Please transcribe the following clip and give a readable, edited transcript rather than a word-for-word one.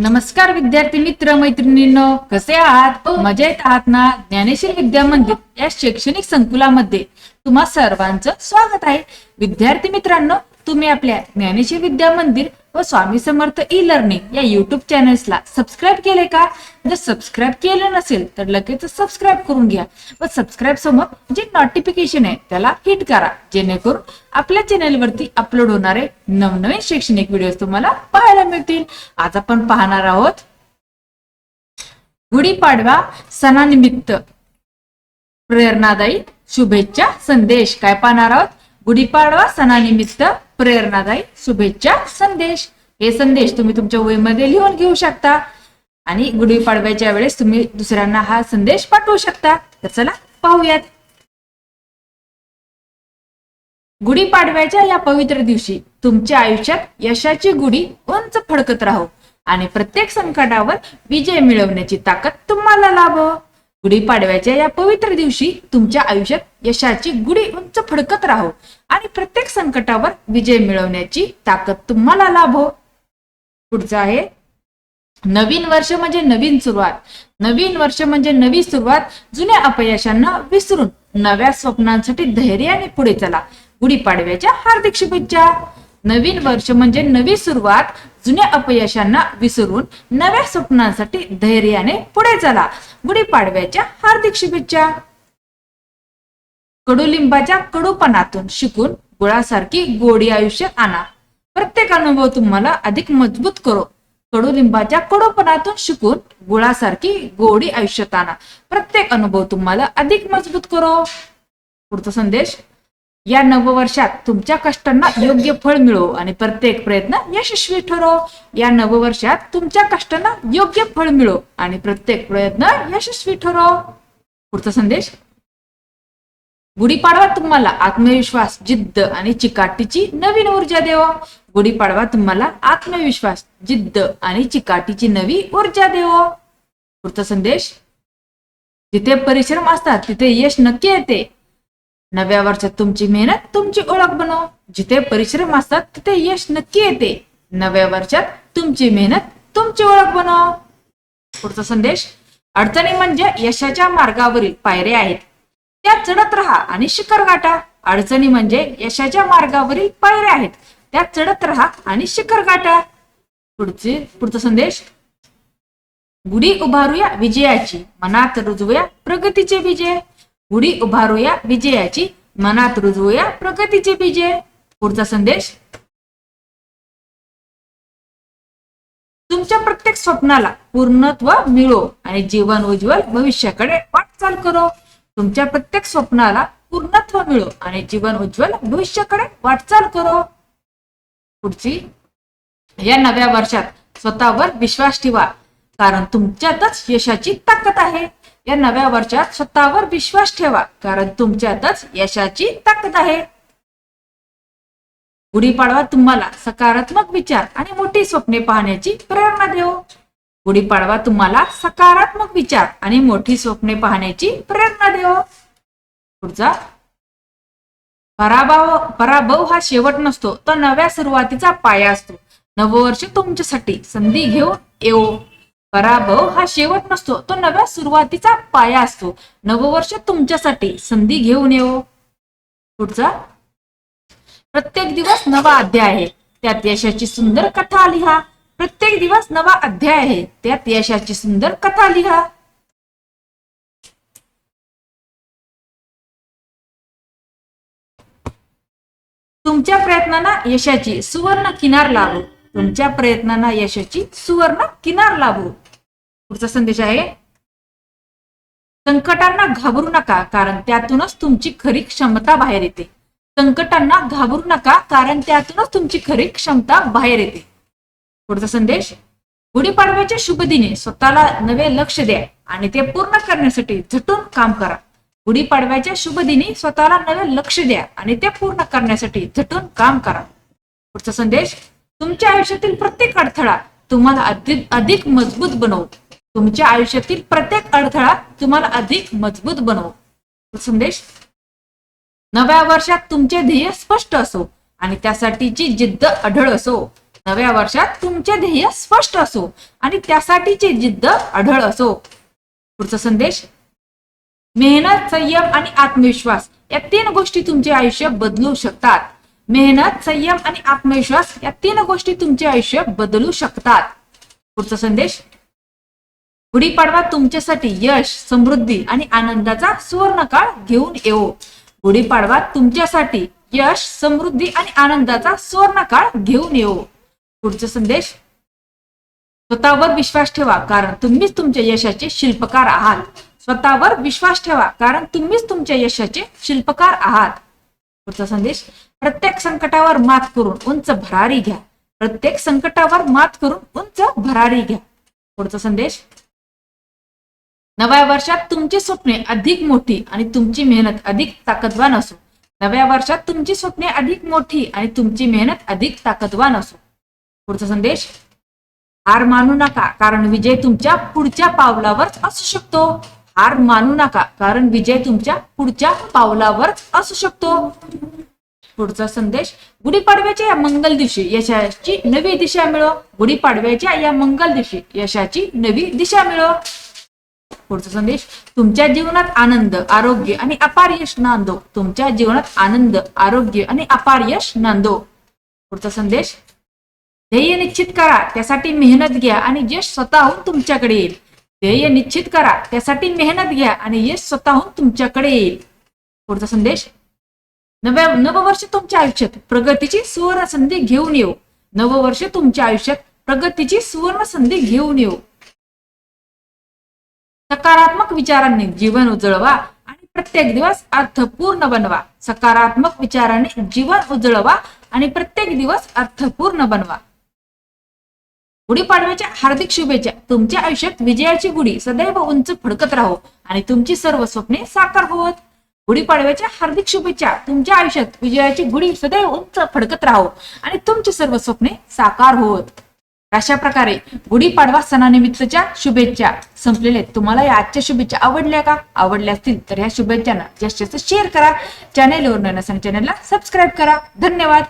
नमस्कार विद्यार्थी मित्र मैत्रिणींनो, कसे आहात? मजेत आहात ना? ज्ञानेश्वर विद्या मंदिर या शैक्षणिक संकुलामध्ये तुम्हा सर्वांचं स्वागत आहे. विद्यार्थी मित्रांनो, तुम्ही आपल्या ज्ञानेश्वर विद्या मंदिर व स्वामी समर्थ ई लर्निंग या युट्यूब चॅनल्सला सबस्क्राईब केले का? जर सबस्क्राईब केलं नसेल तर लगेच सबस्क्राईब करून घ्या व सबस्क्राईब समोर जे नोटिफिकेशन आहे त्याला हिट करा, जेणेकरून आपल्या चॅनलवरती अपलोड होणारे नवनवीन शैक्षणिक व्हिडिओ तुम्हाला पाहायला मिळतील. आज आपण पाहणार आहोत गुढीपाडवा सणानिमित्त प्रेरणादायी शुभेच्छा संदेश. काय पाहणार आहोत? गुढीपाडवा सणानिमित्त प्रेरणादायी शुभेच्छा संदेश. हे संदेश तुम्ही तुमच्या वहीमध्ये लिहून घेऊ शकता आणि गुढीपाडव्याच्या वेळेस तुम्ही दुसऱ्यांना हा संदेश पाठवू शकता. तर चला पाहूयात. गुढीपाडव्याच्या या पवित्र दिवशी तुमच्या आयुष्यात यशाची गुढी उंच फडकत राहो आणि प्रत्येक संकटावर विजय मिळवण्याची ताकद तुम्हाला लाभो. गुढीपाडव्याच्या या पवित्र दिवशी तुमच्या आयुष्यात यशाची गुढी उंच फडकत राहो आणि प्रत्येक संकटावर विजय मिळवण्याची ताकद तुम्हाला लाभो. पुढचं आहे नवीन वर्ष म्हणजे नवीन सुरुवात. नवीन वर्ष म्हणजे नवी सुरुवात. जुन्या अपयशांना विसरून नव्या स्वप्नांसाठी धैर्याने पुढे चला. गुढीपाडव्याच्या हार्दिक शुभेच्छा. नवीन वर्ष म्हणजे नवी सुरुवात. जुन्या अपयशांना विसरून नव्या स्वप्नांसाठी धैर्याने पुढे चला. गुढीपाडव्याच्या हार्दिक शुभेच्छा. कडुलिंबाच्या कडूपणातून शिकून गुळासारखी गोडी आयुष्यात आणा. प्रत्येक अनुभव तुम्हाला अधिक मजबूत करो. कडुलिंबाच्या कडूपणातून शिकून गुळासारखी गोडी आयुष्यात आणा. प्रत्येक अनुभव तुम्हाला अधिक मजबूत करो. पुढचा संदेश या नववर्षात तुमच्या कष्टांना योग्य फळ मिळो आणि प्रत्येक प्रयत्न यशस्वी ठरो. या नववर्षात तुमच्या कष्टांना योग्य फळ मिळो आणि प्रत्येक प्रयत्न यशस्वी ठरो. पुढचा संदेश गुढीपाडवा तुम्हाला आत्मविश्वास, जिद्द आणि चिकाटीची नवीन ऊर्जा देवो. गुढीपाडवा तुम्हाला आत्मविश्वास, जिद्द आणि चिकाटीची नवी ऊर्जा देवो. पुढचा संदेश जिथे परिश्रम असतात तिथे यश नक्की येते. नव्या वर्षात तुमची मेहनत तुमची ओळख बनव. जिथे परिश्रम असतात तिथे यश नक्की येते. नव्या वर्षात तुमची मेहनत तुमची ओळख बनव. पुढचा संदेश अडचणी म्हणजे यशाच्या मार्गावरील पायऱ्या आहेत, त्या चढत राहा आणि शिखर गाठा. अडचणी म्हणजे यशाच्या मार्गावरील पायऱ्या आहेत, त्या चढत राहा आणि शिखर गाठा. पुढचा संदेश गुढी उभारूया विजयाची, मनात रुजवूया प्रगतीचे विजय. गुढी उभारूया विजयाची, मनात रुजवूया प्रगतीचे विजय. पुढचा संदेश तुमच्या प्रत्येक स्वप्नाला पूर्णत्व मिळो आणि जीवन उज्ज्वल भविष्याकडे वाटचाल करो. तुमच्या प्रत्येक स्वप्नाला पूर्णत्व मिळो आणि जीवन उज्ज्वल भविष्याकडे वाटचाल करो. पुढची या नव्या वर्षात स्वतःवर विश्वास ठेवा, कारण तुमच्यातच यशाची ताकद आहे. या नव्या वर्षात स्वतःवर विश्वास ठेवा, कारण तुमच्यातच यशाची ताकद आहे. गुढीपाडवा तुम्हाला सकारात्मक विचार आणि मोठी स्वप्ने पाहण्याची प्रेरणा देवो. गुढीपाडवा तुम्हाला सकारात्मक विचार आणि मोठी स्वप्ने पाहण्याची प्रेरणा देवो. पुढचा पराभव हा शेवट नसतो, तो नव्या सुरुवातीचा पाया असतो. नववर्ष तुमच्यासाठी संधी घेऊन येवो. पराभव हा शेवट नसतो, तो नव्या सुरुवातीचा पाया असतो. नववर्ष तुमच्यासाठी संधी घेऊन येवो. पुढचा प्रत्येक दिवस नवा अध्याय आहे, त्यात यशाची सुंदर कथा लिहा. प्रत्येक दिवस नवा अध्याय आहे, त्यात यशाची सुंदर कथा लिहा. तुमच्या प्रयत्नांना यशाची सुवर्ण किनार लाभो. तुमच्या प्रयत्नांना यशाची सुवर्ण किनार लाभो. पुढचा संदेश आहे संकटांना घाबरू नका, कारण त्यातूनच तुमची खरी क्षमता बाहेर येते. संकटांना घाबरू नका, कारण त्यातूनच तुमची खरी क्षमता बाहेर येते. पुढचा संदेश गुढीपाडव्याच्या शुभ दिनी स्वतःला नवे लक्ष द्या आणि ते पूर्ण करण्यासाठी झटून काम करा. गुढीपाडव्याच्या शुभ दिनी स्वतःला नवे लक्ष द्या आणि ते पूर्ण करण्यासाठी झटून काम करा. पुढचा संदेश तुमच्या आयुष्यातील प्रत्येक अडथळा तुम्हाला अधिक मजबूत बनवो. तुमच्या आयुष्यातील प्रत्येक अडथळा तुम्हाला अधिक मजबूत बनवो. संदेश नव्या वर्षात तुमचे ध्येय स्पष्ट असो आणि त्यासाठीची जिद्द अढळ असो. नव्या वर्षात तुमचे ध्येय स्पष्ट असो आणि त्यासाठीची जिद्द अढळ असो. पुढचा संदेश, मेहनत, संयम आणि आत्मविश्वास या 3 गोष्टी तुमचे आयुष्य बदलू शकतात. मेहनत, संयम आणि आत्मविश्वास या 3 गोष्टी तुमचे आयुष्य बदलू शकतात. पुढचा संदेश, गुढीपाडवा तुमच्यासाठी यश, समृद्धी आणि आनंदाचा सुवर्णकाळ घेऊन येवो. गुढीपाडवा तुमच्यासाठी यश, समृद्धी आणि आनंदाचा सुवर्णकाळ घेऊन येवो. पुढचा संदेश, स्वतःवर विश्वास ठेवा कारण तुम्हीच तुमच्या यशाचे शिल्पकार आहात. स्वतःवर विश्वास ठेवा कारण तुम्हीच तुमच्या यशाचे शिल्पकार आहात. पुढचा संदेश, प्रत्येक संकटावर मात करून उंच भरारी घ्या. प्रत्येक संकटावर मात करून उंच भरारी घ्या. पुढचा संदेश, नव्या वर्षात तुमची स्वप्ने अधिक मोठी आणि तुमची मेहनत अधिक ताकदवान असो. नव्या वर्षात तुमची स्वप्ने अधिक मोठी आणि तुमची मेहनत अधिक ताकदवान असो. पुढचा संदेश, हार मानू नका कारण विजय तुमच्या पुढच्या पावलावरच असू शकतो. हार मानू नका कारण विजय तुमच्या पुढच्या पावलावरच असू शकतो. पुढचा संदेश, गुढीपाडव्याच्या या मंगल दिवशी यशाची नवी दिशा मिळो. गुढीपाडव्याच्या या मंगल दिवशी यशाची नवी दिशा मिळो. पुढचा संदेश, तुमच्या जीवनात आनंद, आरोग्य आणि अपार यश नांदो. तुमच्या जीवनात आनंद, आरोग्य आणि अपार यश नांदो. पुढचा संदेश, ध्येय निश्चित करा त्यासाठी मेहनत घ्या आणि यश स्वतःहून तुमच्याकडे येईल. ध्येय निश्चित करा त्यासाठी मेहनत घ्या आणि यश स्वतःहून तुमच्याकडे येईल. पुढचा संदेश, नववर्ष तुमच्या आयुष्यात प्रगतीची सुवर्ण संधी घेऊन येऊ. नववर्ष तुमच्या आयुष्यात प्रगतीची सुवर्ण संधी घेऊन येऊ. सकारात्मक विचारांनी जीवन उजळवा आणि प्रत्येक दिवस अर्थपूर्ण बनवा. सकारात्मक विचारांनी जीवन उजळवा आणि प्रत्येक दिवस अर्थपूर्ण बनवा. गुढीपाडव्याच्या हार्दिक शुभेच्छा. तुमच्या आयुष्यात विजयाची गुढी सदैव उंच फडकत राहो आणि तुमची सर्व स्वप्ने साकार होवोत. गुढीपाडव्याच्या हार्दिक शुभेच्छा. तुमच्या आयुष्यात विजयाची गुढी सदैव उंच फडकत राहो आणि तुमची सर्व स्वप्ने साकार होवोत. अशा प्रकारे गुढीपाडवा सणानिमित्तच्या शुभेच्छा संपलेल्या. तुम्हाला या आजच्या शुभेच्छा आवडल्या का? आवडल्या असतील तर या शुभेच्छांना जास्तीत जास्त शेअर करा. चॅनेलवर नवीन असेल चॅनेलला सबस्क्राईब करा. धन्यवाद.